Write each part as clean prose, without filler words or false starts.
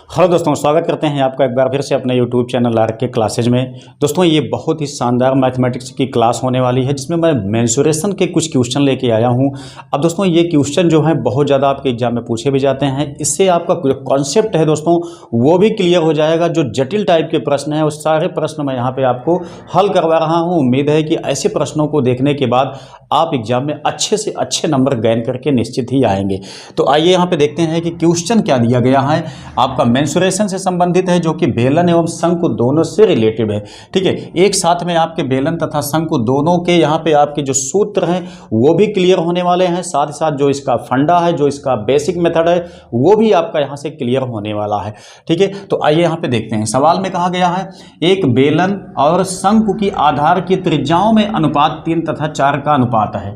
Hello दोस्तों, स्वागत करते हैं आपका एक बार फिर से अपने यूट्यूब चैनल आर के क्लासेज में। दोस्तों ये बहुत ही शानदार मैथमेटिक्स की क्लास होने वाली है जिसमें मैं मेंसुरेशन के कुछ क्वेश्चन लेके आया हूं। अब दोस्तों ये क्वेश्चन जो है बहुत ज़्यादा आपके एग्जाम में पूछे भी जाते हैं। इससे आपका जो कॉन्सेप्ट है दोस्तों वो भी क्लियर हो जाएगा। जो जटिल टाइप के प्रश्न हैं उस सारे प्रश्न मैं यहाँ पर आपको हल करवा रहा हूँ। उम्मीद है कि ऐसे प्रश्नों को देखने के बाद आप एग्जाम में अच्छे से अच्छे नंबर गेन करके निश्चित ही आएंगे। तो आइए यहाँ पे देखते हैं कि क्वेश्चन क्या दिया गया है। आपका मेंसुरेशन से संबंधित है जो कि बेलन एवं शंकु दोनों से रिलेटेड है। ठीक है, एक साथ में आपके बेलन तथा शंकु दोनों के यहाँ पे आपके जो सूत्र हैं वो भी क्लियर होने वाले हैं। साथ ही साथ जो इसका फंडा है, जो इसका बेसिक मेथड है वो भी आपका यहाँ से क्लियर होने वाला है। ठीक है, तो आइए यहाँ पे देखते हैं। सवाल में कहा गया है एक बेलन और शंकु की आधार की त्रिज्याओं में अनुपात 3 तथा 4 का अनुपात है।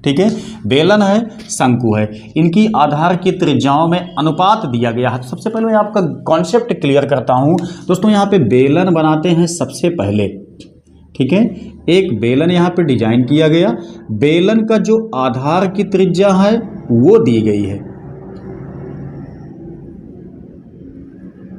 ठीक है, बेलन है, शंकु है, इनकी आधार की त्रिज्याओं में अनुपात दिया गया है। तो सबसे पहले मैं आपका कॉन्सेप्ट क्लियर करता हूं। दोस्तों यहाँ पे बेलन बनाते हैं सबसे पहले। ठीक है, एक बेलन यहाँ पे डिजाइन किया गया। बेलन का जो आधार की त्रिज्या है वो दी गई है,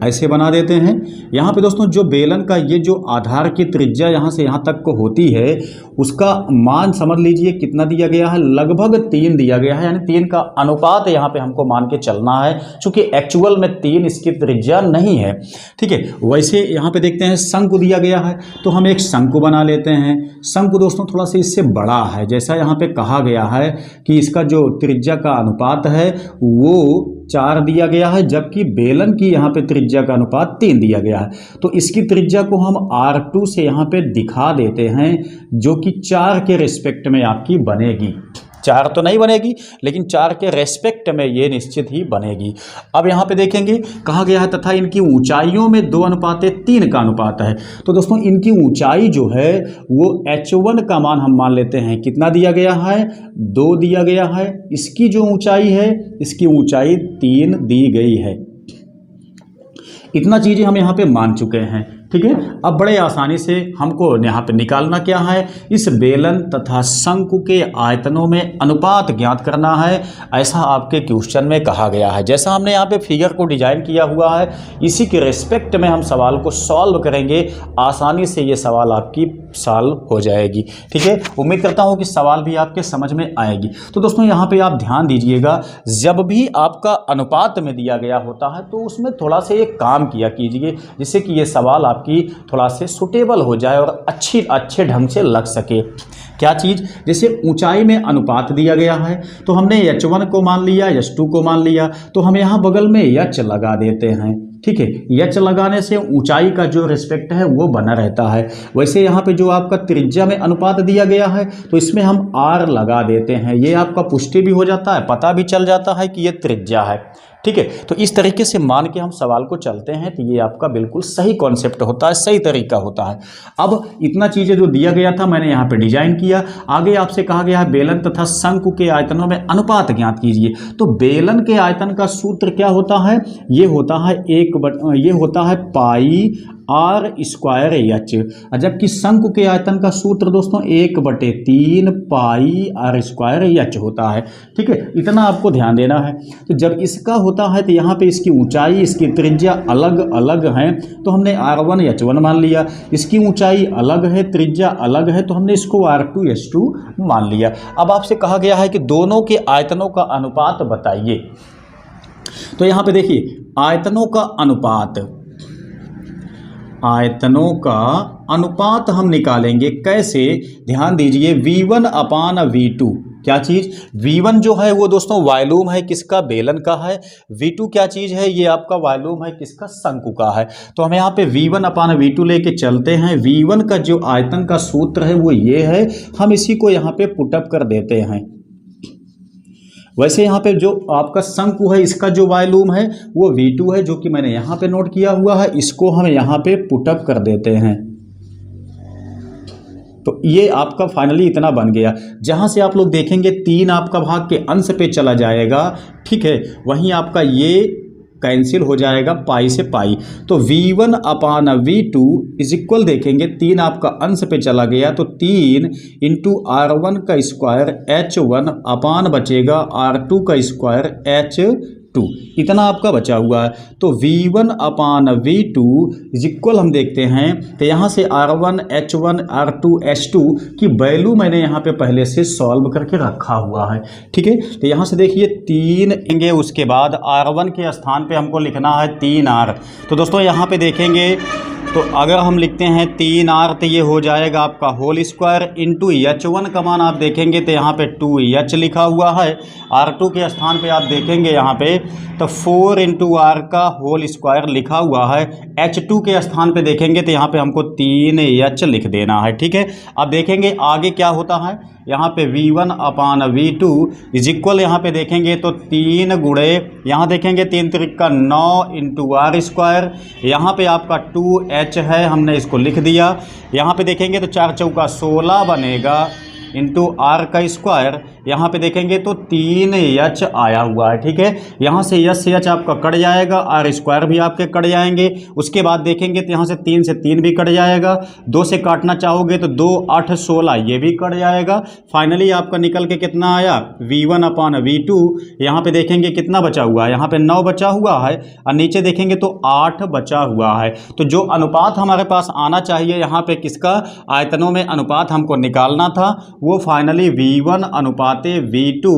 ऐसे बना देते हैं। यहाँ पे दोस्तों जो बेलन का ये जो आधार की त्रिज्या यहाँ से यहाँ तक को होती है उसका मान समझ लीजिए कितना दिया गया है, लगभग 3 दिया गया है। यानी 3 का अनुपात यहाँ पे हमको मान के चलना है, क्योंकि एक्चुअल में 3 इसकी त्रिज्या नहीं है। ठीक है, वैसे यहाँ पे देखते हैं शंकु दिया गया है तो हम एक शंकु बना लेते हैं। शंकु दोस्तों थोड़ा सा इससे बड़ा है, जैसा यहाँ पे कहा गया है कि इसका जो त्रिज्या का अनुपात है वो 4 दिया गया है, जबकि बेलन की यहाँ पे त्रिज्या का अनुपात 3 दिया गया है। तो इसकी त्रिज्या को हम R2 से यहाँ पे दिखा देते हैं, जो कि 4 के रिस्पेक्ट में आपकी बनेगी। 4 तो नहीं बनेगी लेकिन 4 के रेस्पेक्ट में ये निश्चित ही बनेगी। अब यहाँ पे देखेंगे कहा गया है तथा इनकी ऊंचाइयों में 2:3 का अनुपात है। तो दोस्तों इनकी ऊंचाई जो है वो H1 का मान हम मान लेते हैं, कितना दिया गया है, 2 दिया गया है। इसकी जो ऊंचाई है, इसकी ऊंचाई 3 दी गई है। इतना चीज़ें हम यहाँ पे मान चुके हैं। ठीक है, अब बड़े आसानी से हमको यहाँ पे निकालना क्या है, इस बेलन तथा शंकु के आयतनों में अनुपात ज्ञात करना है, ऐसा आपके क्वेश्चन में कहा गया है। जैसा हमने यहाँ पे फिगर को डिजाइन किया हुआ है इसी के रिस्पेक्ट में हम सवाल को सॉल्व करेंगे। आसानी से ये सवाल आपकी सॉल्व हो जाएगी। ठीक है, उम्मीद करता हूँ कि सवाल भी आपके समझ में आएगी। तो दोस्तों यहाँ पे आप ध्यान दीजिएगा, जब भी आपका अनुपात में दिया गया होता है तो उसमें थोड़ा सा एक काम किया कीजिए जिससे कि ये सवाल की थोड़ा से सुटेबल हो जाए और अच्छे ढंग से लग सके। क्या चीज़, जैसे ऊंचाई में अनुपात दिया गया है तो हमने H1 को मान लिया, H2 को मान लिया, तो हम यहाँ बगल में H लगा देते हैं। ठीक है, H लगाने से ऊंचाई का जो रिस्पेक्ट है वो बना रहता है। वैसे यहाँ पे जो आपका त्रिज्या में अनुपात दिया गया है तो इसमें हम R लगा देते हैं। ये आपका पुष्टि भी हो जाता है, पता भी चल जाता है कि ये त्रिज्या है। ठीक है, तो इस तरीके से मान के हम सवाल को चलते हैं तो ये आपका बिल्कुल सही कॉन्सेप्ट होता है, सही तरीका होता है। अब इतना चीज़ें जो दिया गया था मैंने यहाँ पे डिजाइन किया। आगे आपसे कहा गया है बेलन तथा शंकु के आयतनों में अनुपात ज्ञात कीजिए। तो बेलन के आयतन का सूत्र क्या होता है, ये होता है पाई R²H, जबकि शंकु के आयतन का सूत्र दोस्तों 1/3 पाई R²H होता है। ठीक है, इतना आपको ध्यान देना है। तो जब इसका होता है तो यहाँ पे इसकी ऊंचाई, इसकी त्रिज्या अलग अलग हैं तो हमने R1 H1 मान लिया। इसकी ऊंचाई अलग है, त्रिज्या अलग है तो हमने इसको R2 H2 मान लिया। अब आपसे कहा गया है कि दोनों के आयतनों का अनुपात बताइए। तो यहाँ पे देखिए आयतनों का अनुपात हम निकालेंगे कैसे, ध्यान दीजिए। V1/V2 क्या चीज़, V1 जो है वो दोस्तों वॉल्यूम है किसका, बेलन का है। V2 क्या चीज़ है, ये आपका वॉल्यूम है किसका, शंकु का है। तो हम यहाँ पे V1/V2 लेके चलते हैं। V1 का जो आयतन का सूत्र है वो ये है, हम इसी को यहाँ पे पुटअप कर देते हैं। वैसे यहाँ पे जो आपका शंकु है इसका जो वॉल्यूम है वो V2 है, जो कि मैंने यहाँ पे नोट किया हुआ है। इसको हम यहाँ पे पुटअप कर देते हैं। तो ये आपका फाइनली इतना बन गया। जहाँ से आप लोग देखेंगे 3 आपका भाग के अंश पे चला जाएगा। ठीक है, वहीं आपका ये कैंसिल हो जाएगा पाई से पाई। तो V1/V2 इज इक्वल देखेंगे 3 आपका अंश पे चला गया तो 3 इंटू R1 का स्क्वायर H1 अपान बचेगा R2 का स्क्वायर टू, इतना आपका बचा हुआ है। तो V1 upon V2 is equal हम देखते हैं तो यहाँ से R1 H1 R2 H2 की वैल्यू मैंने यहाँ पे पहले से सॉल्व करके रखा हुआ है। ठीक है, तो यहाँ से देखिए 3 लेंगे, उसके बाद R1 के स्थान पे हमको लिखना है 3R। तो दोस्तों यहाँ पे देखेंगे तो अगर हम लिखते हैं 3R तो ये हो जाएगा आपका होल स्क्वायर इंटू H1 का मान आप देखेंगे तो यहाँ पे 2H लिखा हुआ है। R2 के स्थान पे आप देखेंगे यहाँ पे तो 4 इंटू आर का होल स्क्वायर लिखा हुआ है। H2 के स्थान पे देखेंगे तो यहाँ पे हमको 3H लिख देना है। ठीक है, अब देखेंगे आगे क्या होता है। यहाँ पे V1 upon V2 is equal यहाँ पे देखेंगे तो 3 गुणे यहाँ देखेंगे 3 त्रिक का 9 इंटू आर स्क्वायर, यहाँ पे आपका 2H है, हमने इसको लिख दिया। यहाँ पे देखेंगे तो 4 चौका 16 बनेगा इंटू आर का स्क्वायर, यहाँ पे देखेंगे तो 3H आया हुआ है। ठीक है, यहाँ से H से H आपका कट जाएगा, आर स्क्वायर भी आपके कट जाएंगे। उसके बाद देखेंगे तो यहाँ से 3 से 3 भी कट जाएगा, 2 से काटना चाहोगे तो 2 8 16 ये भी कट जाएगा। फाइनली आपका निकल के कितना आया V1 अपान V2, यहाँ पे देखेंगे कितना बचा हुआ है, यहाँ पे 9 बचा हुआ है और नीचे देखेंगे तो 8 बचा हुआ है। तो जो अनुपात हमारे पास आना चाहिए यहाँ पे किसका, आयतनों में अनुपात हमको निकालना था, वो finally V1 अनुपाते V2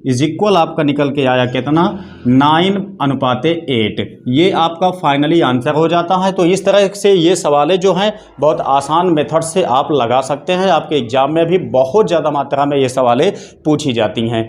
is equal आपका निकल के आया कितना 9 अनुपाते 8। ये आपका फाइनली आंसर हो जाता है। तो इस तरह से ये सवालें जो हैं बहुत आसान मेथड से आप लगा सकते हैं। आपके एग्जाम में भी बहुत ज़्यादा मात्रा में ये सवालें पूछी जाती हैं।